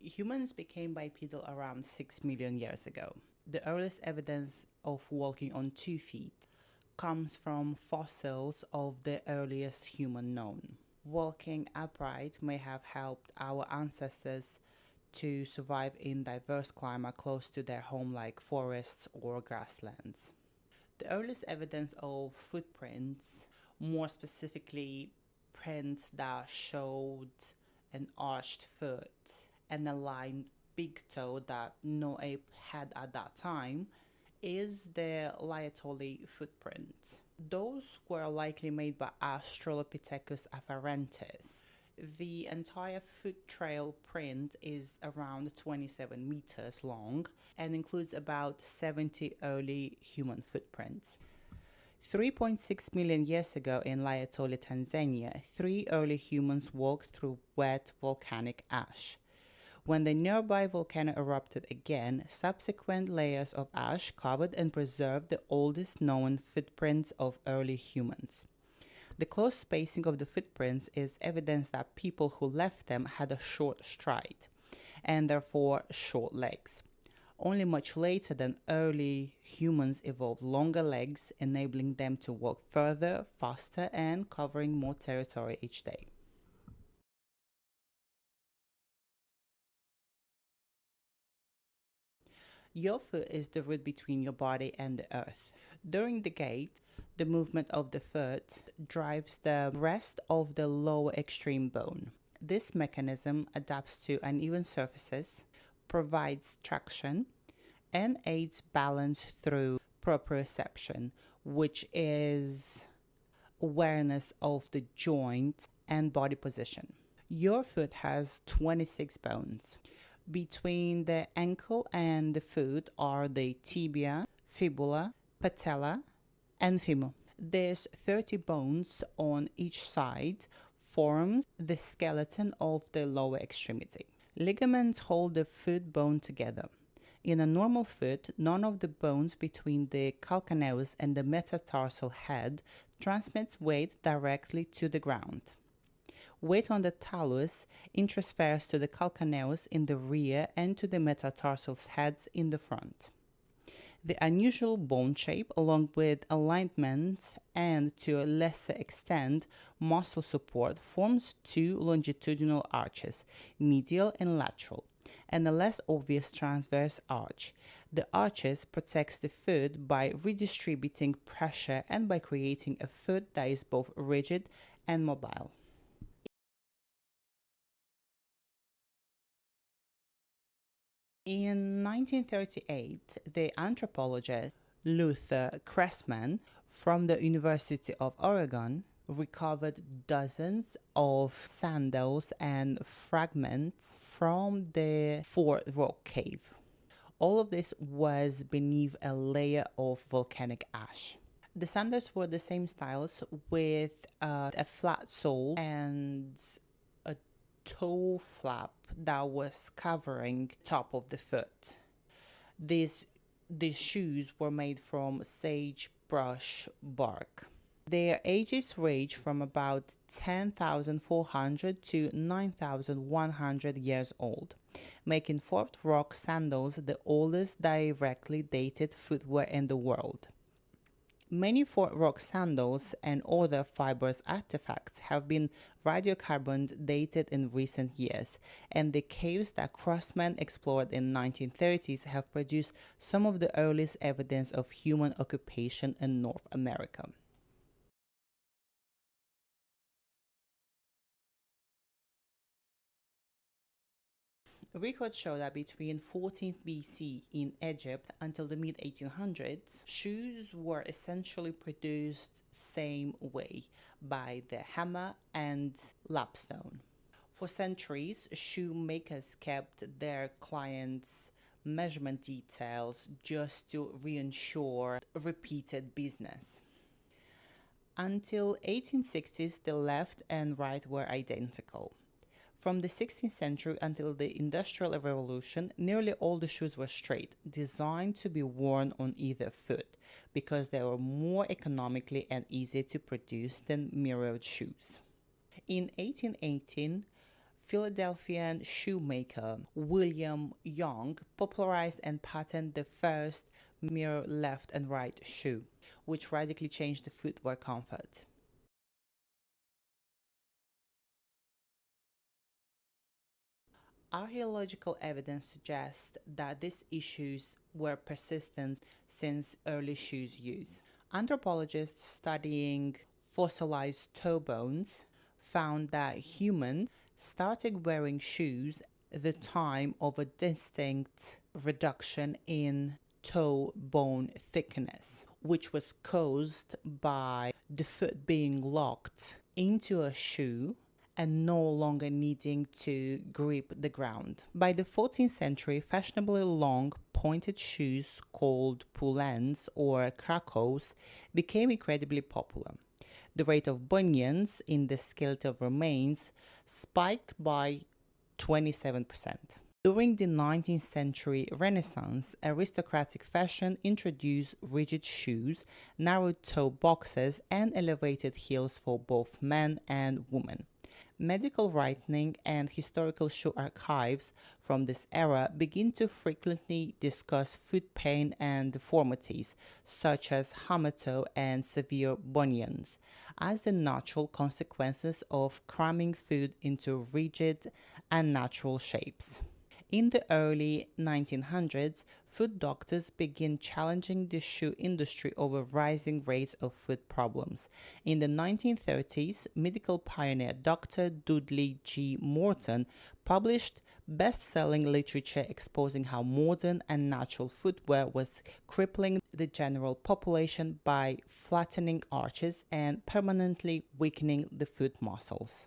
Humans became bipedal around 6 million years ago. The earliest evidence of walking on 2 feet comes from fossils of the earliest human known. Walking upright may have helped our ancestors to survive in diverse climate close to their home like forests or grasslands. The earliest evidence of footprints, more specifically prints that showed an arched foot and a lined big toe that no ape had at that time, is the Laetoli footprint. Those were likely made by Australopithecus afarensis. The entire foot trail print is around 27 meters long and includes about 70 early human footprints. 3.6 million years ago in Laetoli, Tanzania, 3 early humans walked through wet volcanic ash. When the nearby volcano erupted again, subsequent layers of ash covered and preserved the oldest known footprints of early humans. The close spacing of the footprints is evidence that people who left them had a short stride, and therefore short legs. Only much later than early humans evolved longer legs, enabling them to walk further, faster, and covering more territory each day. Your foot is the root between your body and the earth. During the gait, the movement of the foot drives the rest of the lower extreme bone. This mechanism adapts to uneven surfaces, provides traction, and aids balance through proprioception, which is awareness of the joint and body position. Your foot has 26 bones. Between the ankle and the foot are the tibia, fibula, patella, and femur. There's 30 bones on each side, forms the skeleton of the lower extremity. Ligaments hold the foot bone together. In a normal foot, none of the bones between the calcaneus and the metatarsal head transmits weight directly to the ground. Weight on the talus transfers to the calcaneus in the rear and to the metatarsal heads in the front. The unusual bone shape, along with alignments and, to a lesser extent, muscle support, forms 2 longitudinal arches, medial and lateral, and a less obvious transverse arch. The arches protects the foot by redistributing pressure and by creating a foot that is both rigid and mobile. In 1938, the anthropologist Luther Cressman from the University of Oregon recovered dozens of sandals and fragments from the Fort Rock cave. All of this was beneath a layer of volcanic ash. The sandals were the same styles with a flat sole and a toe flap that was covering top of the foot. These these shoes were made from sagebrush bark. Their ages range from about 10,400 to 9,100 years old, making Fort Rock sandals the oldest directly dated footwear in the world. Many Fort Rock sandals and other fibrous artifacts have been radiocarbon dated in recent years, and the caves that Crossman explored in 1930s have produced some of the earliest evidence of human occupation in North America. Records show that between 14th BC in Egypt until the mid 1800s, shoes were essentially produced same way by the hammer and lapstone. For centuries, shoemakers kept their clients' measurement details just to reassure repeated business. Until 1860s, the left and right were identical. From the 16th century until the Industrial Revolution, nearly all the shoes were straight, designed to be worn on either foot, because they were more economically and easier to produce than mirrored shoes. In 1818, Philadelphian shoemaker William Young popularized and patented the first mirror left and right shoe, which radically changed the footwear comfort. Archaeological evidence suggests that these issues were persistent since early shoes use. Anthropologists studying fossilized toe bones found that humans started wearing shoes at the time of a distinct reduction in toe bone thickness, which was caused by the foot being locked into a shoe and no longer needing to grip the ground. By the 14th century, fashionably long pointed shoes called poulins or krakos became incredibly popular. The rate of bunions in the skeletal remains spiked by 27%. During the 19th century Renaissance, aristocratic fashion introduced rigid shoes, narrow toe boxes, and elevated heels for both men and women. Medical writing and historical shoe archives from this era begin to frequently discuss foot pain and deformities, such as hammer toe and severe bunions, as the natural consequences of cramming food into rigid, unnatural shapes. In the early 1900s, foot doctors began challenging the shoe industry over rising rates of foot problems. In the 1930s, medical pioneer Dr. Dudley G. Morton published best-selling literature exposing how modern and natural footwear was crippling the general population by flattening arches and permanently weakening the foot muscles.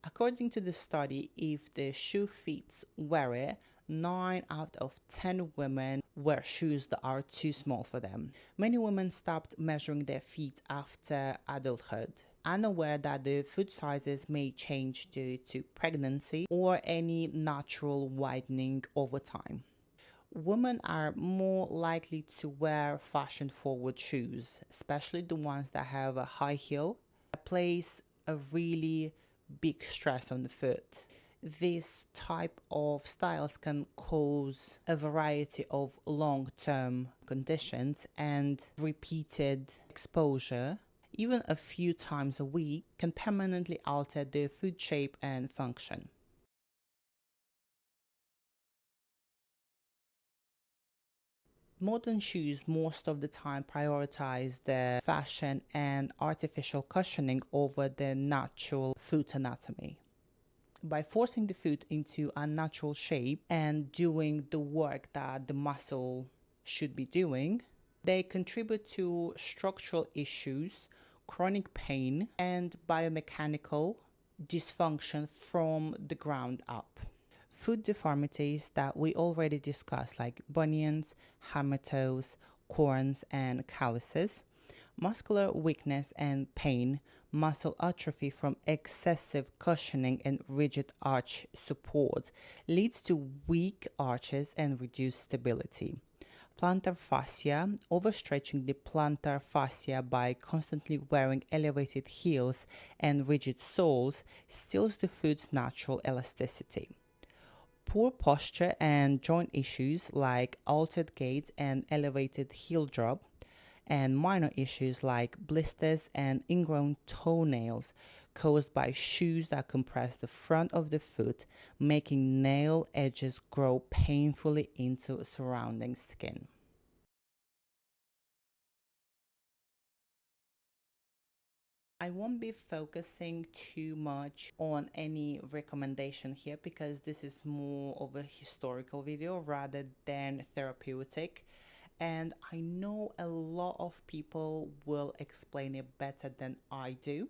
According to the study, if the shoe fits wearer, 9 out of 10 women wear shoes that are too small for them. Many women stopped measuring their feet after adulthood, unaware that the foot sizes may change due to pregnancy or any natural widening over time. Women are more likely to wear fashion forward shoes, especially the ones that have a high heel, place a really big stress on the foot. This type of styles can cause a variety of long-term conditions, and repeated exposure, even a few times a week, can permanently alter the foot shape and function. Modern shoes most of the time prioritize the fashion and artificial cushioning over the natural foot anatomy. By forcing the foot into a natural shape and doing the work that the muscle should be doing, they contribute to structural issues, chronic pain, and biomechanical dysfunction from the ground up. Foot deformities that we already discussed, like bunions, hammer toes, corns, and calluses, muscular weakness and pain, muscle atrophy from excessive cushioning and rigid arch support leads to weak arches and reduced stability. Plantar fascia, overstretching the plantar fascia by constantly wearing elevated heels and rigid soles, steals the foot's natural elasticity. Poor posture and joint issues like altered gait and elevated heel drop, and minor issues like blisters and ingrown toenails caused by shoes that compress the front of the foot, making nail edges grow painfully into surrounding skin. I won't be focusing too much on any recommendation here because this is more of a historical video rather than therapeutic. And I know a lot of people will explain it better than I do.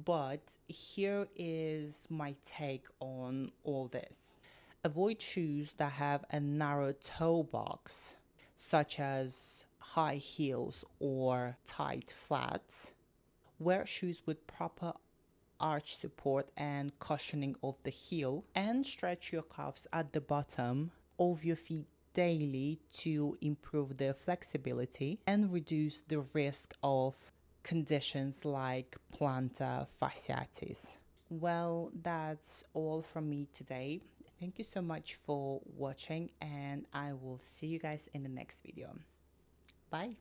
But here is my take on all this. Avoid shoes that have a narrow toe box, such as high heels or tight flats. Wear shoes with proper arch support and cushioning of the heel, and stretch your calves at the bottom of your feet daily to improve their flexibility and reduce the risk of conditions like plantar fasciitis. Well, that's all from me today. Thank you so much for watching, and I will see you guys in the next video. Bye.